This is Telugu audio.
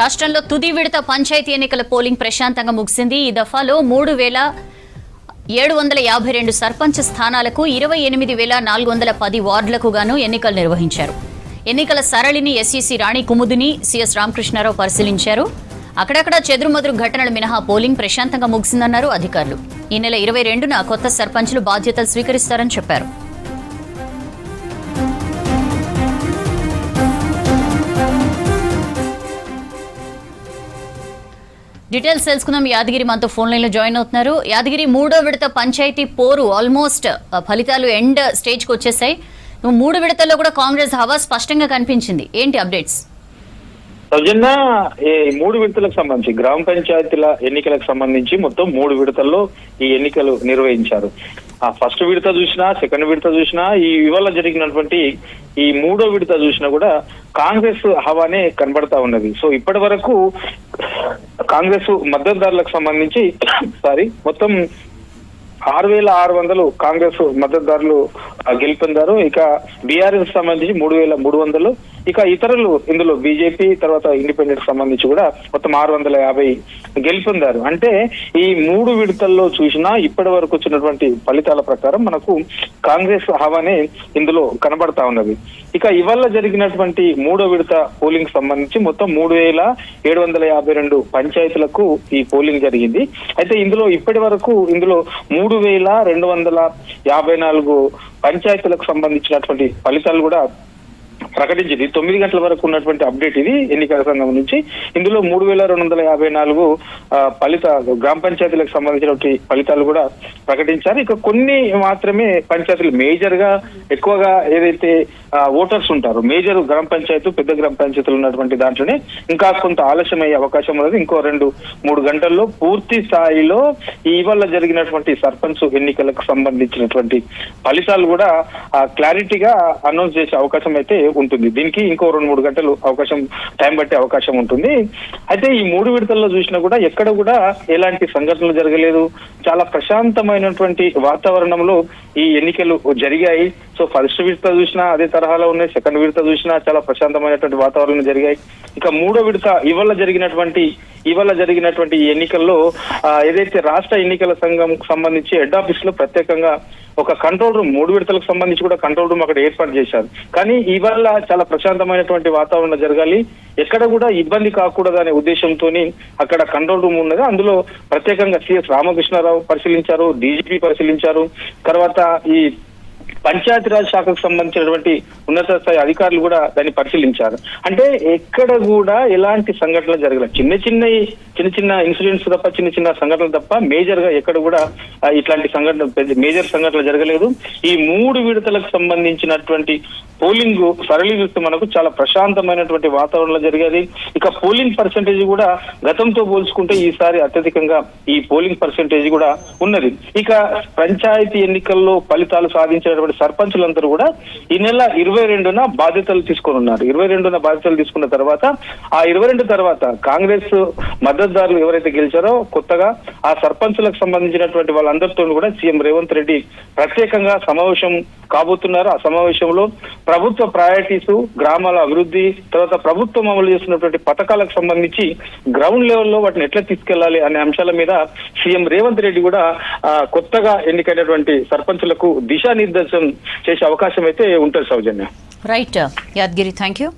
రాష్ట్రంలో తుది విడత పంచాయతీ ఎన్నికల పోలింగ్ ప్రశాంతంగా ముగిసింది. ఈ దఫాలో 3,752 సర్పంచ్ స్థానాలకు 28,410 వార్డులకు గాను ఎన్నికలు నిర్వహించారు. ఎన్నికల సరళిని ఎస్ఈసీ రాణి కుముదిని, సిఎస్ రామకృష్ణారావు పరిశీలించారు. అక్కడక్కడ చెదురుమదురు ఘటనలు మినహా పోలింగ్ ప్రశాంతంగా ముగిసిందన్నారు అధికారులు. ఈ నెల 22న కొత్త సర్పంచ్లు బాధ్యతలు స్వీకరిస్తారని చెప్పారు. డీటెయిల్స్ తెలుసుకుందాం. యాదగిరి మనతో ఫోన్ లైన్ లో జాయిన్ అవుతున్నారు. యాదగిరి, 3వ విడత పంచాయతీ పోరు ఆల్మోస్ట్ ఫలితాలు ఎండ్ స్టేజ్ కి వచ్చేసాయి. 3 విడతల్లో కూడా కాంగ్రెస్ హవా స్పష్టంగా కనిపించింది. ఏంటి అప్డేట్స్? సౌజన్య, ఈ 3 విడతలకు సంబంధించి గ్రామ పంచాయతీల ఎన్నికలకు సంబంధించి మొత్తం 3 విడతల్లో ఈ ఎన్నికలు నిర్వహించారు. ఆ ఫస్ట్ విడత చూసినా, సెకండ్ విడత చూసినా, ఈ ఇవాళ జరిగినటువంటి ఈ 3వ విడత చూసినా కూడా కాంగ్రెస్ హవానే కనబడతా ఉన్నది. సో ఇప్పటి వరకు కాంగ్రెస్ మద్దతుదారులకు సంబంధించి మొత్తం 6,600 కాంగ్రెస్ మద్దతుదారులు గెలుపొందారు. ఇక బీఆర్ఎస్ సంబంధించి 3,300, ఇక ఇతరులు ఇందులో బీజేపీ తర్వాత ఇండిపెండెంట్ సంబంధించి కూడా మొత్తం 650 గెలుపొందారు. అంటే ఈ 3 విడతల్లో చూసినా ఇప్పటి వరకు వచ్చినటువంటి ఫలితాల ప్రకారం మనకు కాంగ్రెస్ హవానే ఇందులో కనబడతా ఉన్నది. ఇక ఇవాళ జరిగినటువంటి 3వ విడత పోలింగ్ సంబంధించి మొత్తం 3,752 పంచాయతీలకు ఈ పోలింగ్ జరిగింది. అయితే ఇందులో ఇప్పటి వరకు 3,254 పంచాయతీలకు సంబంధించినటువంటి ఫలితాలు కూడా ప్రకటించింది. 9 గంటల వరకు ఉన్నటువంటి అప్డేట్ ఇది ఎన్నికల సంఘం నుంచి. ఇందులో 3,254 ఫలిత గ్రామ పంచాయతీలకు సంబంధించినటువంటి ఫలితాలు కూడా ప్రకటించారు. ఇక కొన్ని మాత్రమే పంచాయతీలు మేజర్ గా ఎక్కువగా ఏదైతే ఓటర్స్ ఉంటారో మేజర్ గ్రామ పంచాయతీ, పెద్ద గ్రామ పంచాయతీలు ఉన్నటువంటి దాంట్లోనే ఇంకా కొంత ఆలస్యం అయ్యే అవకాశం ఉన్నది. ఇంకో 2-3 గంటల్లో పూర్తి స్థాయిలో ఇవాళ జరిగినటువంటి సర్పంచ్ ఎన్నికలకు సంబంధించినటువంటి ఫలితాలు కూడా క్లారిటీగా అనౌన్స్ చేసే అవకాశం అయితే ఉంటుంది. దీనికి ఇంకో 2-3 గంటలు టైం పట్టే అవకాశం ఉంటుంది. అయితే ఈ 3 విడతల్లో చూసినా కూడా ఎక్కడ కూడా ఎలాంటి సంఘటనలు జరగలేదు. చాలా ప్రశాంతమైనటువంటి వాతావరణంలో ఈ ఎన్నికలు జరిగాయి. సో ఫస్ట్ విడత చూసినా అదే తరహాలో ఉన్నాయి, సెకండ్ విడత చూసినా చాలా ప్రశాంతమైనటువంటి వాతావరణం జరిగాయి. ఇక 3వ విడత ఇవాళ జరిగినటువంటి ఈ ఎన్నికల్లో ఏదైతే రాష్ట్ర ఎన్నికల సంఘం సంబంధించి హెడ్ ఆఫీస్ లో ప్రత్యేకంగా ఒక కంట్రోల్ రూమ్ 3 విడతలకు సంబంధించి కూడా కంట్రోల్ రూమ్ అక్కడ ఏర్పాటు చేశారు. కానీ ఇవాళ చాలా ప్రశాంతమైనటువంటి వాతావరణం జరగాలి, ఎక్కడ కూడా ఇబ్బంది కాకూడదు అనే ఉద్దేశంతో అక్కడ కంట్రోల్ రూమ్ ఉన్నది. అందులో ప్రత్యేకంగా సిఎస్ రామకృష్ణారావు పరిశీలించారు, డీజీపీ పరిశీలించారు. తర్వాత ఈ పంచాయతీరాజ్ శాఖకు సంబంధించినటువంటి ఉన్నత స్థాయి అధికారులు కూడా దాన్ని పరిశీలించారు. అంటే ఎక్కడ కూడా ఎలాంటి సంఘటనలు జరగలేదు. చిన్న చిన్న ఇన్సిడెంట్స్ తప్ప, చిన్న సంఘటనలు తప్ప మేజర్ గా ఎక్కడ కూడా ఇట్లాంటి మేజర్ సంఘటనలు జరగలేదు. ఈ 3 విడతలకు సంబంధించినటువంటి పోలింగ్ సరళి చూస్తే మనకు చాలా ప్రశాంతమైనటువంటి వాతావరణంలో జరిగేది. ఇక పోలింగ్ పర్సెంటేజ్ కూడా గతంతో పోల్చుకుంటే ఈసారి అత్యధికంగా ఈ పోలింగ్ పర్సెంటేజ్ కూడా ఉన్నది. ఇక పంచాయతీ ఎన్నికల్లో ఫలితాలు సాధించినటువంటి సర్పంచులందరూ కూడా ఈ నెల 22న బాధ్యతలు తీసుకున్నారు. 22న బాధ్యతలు తీసుకున్న తర్వాత ఆ 22 తర్వాత కాంగ్రెస్ మద్దతుదారులు ఎవరైతే గెలిచారో కొత్తగా ఆ సర్పంచులకు సంబంధించినటువంటి వాళ్ళందరితో కూడా సీఎం రేవంత్ రెడ్డి ప్రత్యేకంగా సమావేశం కాబోతున్నారు. ఆ సమావేశంలో ప్రభుత్వ ప్రయారిటీస్, గ్రామాల అభివృద్ధి, తర్వాత ప్రభుత్వం అమలు చేస్తున్నటువంటి పథకాలకు సంబంధించి గ్రౌండ్ లెవెల్లో వాటిని ఎట్లా తీసుకెళ్లాలి అనే అంశాల మీద సీఎం రేవంత్ రెడ్డి కూడా కొత్తగా ఎన్నికైనటువంటి సర్పంచులకు దిశానిర్దేశం చేసే అవకాశం అయితే ఉంటుంది. Soujanya. Right Yadagiri, thank you.